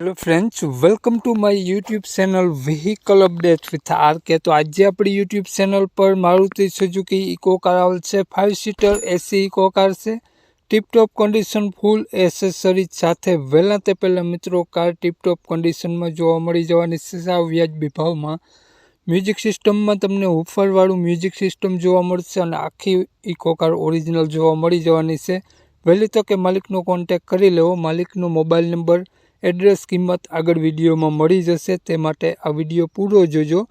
Hello friends, welcome to my YouTube channel vehicle update with RK. तो आज अपनी YouTube channel पर Maruti Suzuki eco car आवेल छे। 5 सीटर एसी इको कार से टीप टॉप कंडीशन फूल accessories साथे वहेला ते पहला मित्रों कार टीप टॉप कंडीशन में जोवा मळी जवानी छे। साव व्याजबी भावमां म्यूजिक सिस्टम में तमने हुफर वाळुं म्यूजिक सिस्टम जोवा मळशे अने आखी इको कार ओरिजिनल जोवा मळी जवानी छे। वहेली तके मालिकनो कॉन्टेक्ट करी लेवो। मालिकनो मोबाइल नंबर एड्रेस किंमत आगळ विडियो में मळी जशे, ते माटे आ विडियो पूरो जोजो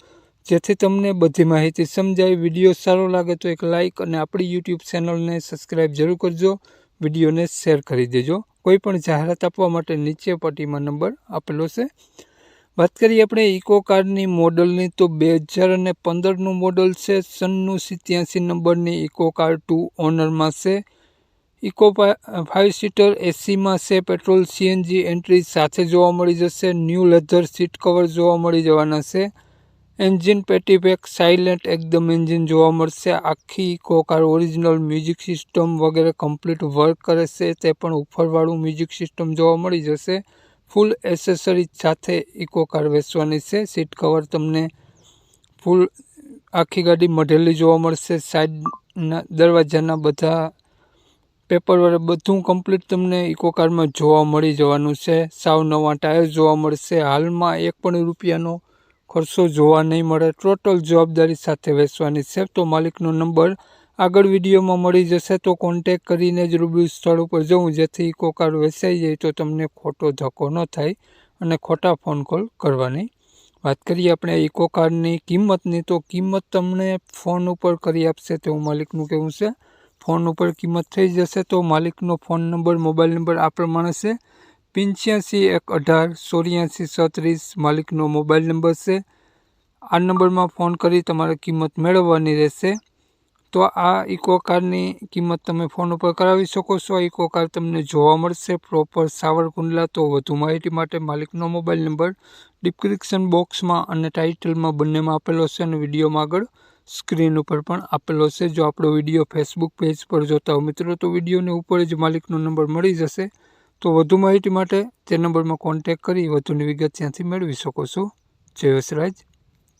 जेथी तमने बधी माहिती समजाय। विडियो सारो लागे तो एक लाइक अने आपणी यूट्यूब चेनल ने सब्सक्राइब जरूर करजो। विडियो ने शेर करी देजो। कोईपण जाहेरात आपवा माटे नीचे पट्टीमां नंबर आपेलो छे। बात करिए अपने इको कारनी मॉडलनी तो 2015 मॉडल छे। 9787 नंबरनी इको कार 2 ओनर में छे। इको 5 सीटर एसी में से पेट्रोल सीएनजी एंट्री साथे जोवा मळी जशे। न्यू लेधर सीट कवर जोवा मळी जवाना छे। एंजीन पेटी पेक साइलेंट एकदम एंजीन जोवा मळशे। आखी Eeco car original music system वगैरह कम्प्लीट वर्क करे छे, ते पण उफरवाळुं म्यूजिक सिस्टम जोवा मळी जशे। फूल एसेसरीज साथे इको कार वेचवानी छे। सीट कवर तमने फूल आखी गाड़ी मढेली जोवा मळशे। साइड दरवाजाना बधा पेपर वगैरह बधुं कम्प्लीट तमने इको कार में जोवा मळी जवानुं छे। साव नवा टायर जोवा मळशे। हाल में 1 पण रूपियानो खर्चो जोवा नहीं मळे। टोटल जवाबदारी साथे वेचवानी छे। तो मालिकनो नंबर आगळ विडियो में मळी जशे, तो कॉन्टेक्ट करीने ज रूबरू स्थळ पर जवुं जेथी इको कार वेचाई जाय तो तमने खोटो धक्को न थाय अने खोटा फोन कॉल करवा नहीं। बात करिए अपने इको कारनी किंमतनी तो किंमत तमने फोन पर करी आपशे तेवुं मालिकनुं कहेवुं छे। फोन पर किंमत थई जशे। तो मालिकनो फोन नंबर मोबाइल नंबर आ प्रमाणे छे 85 1 18 84 36 मालिकनो मोबाइल नंबर छे। आ नंबर में फोन करी तमारे किंमत मेळववानी रहेशे। तो आ इको कारनी किंमत तमे फोन पर करावी शको छो। इको कार तमने जोवा मळशे प्रॉपर सावरकुंडला। तो वधु माहिती माटे मालिकनो मोबाइल नंबर डिस्क्रिप्शन बॉक्स में अने टाइटल में बंने में आपेलो छे अने विडियो में आगळ स्क्रीन पर पण आपेलो छे। जो आपणो विडियो फेसबुक पेज पर जोता हो मित्रों तो विडियो ने ऊपर ज मालिकनो नंबर मळी जशे। तो वधु माहिती माटे ते नंबर में कॉन्टेक्ट करी वधुनी विगत त्यांथी मेळवी शको छो। जय वसराज।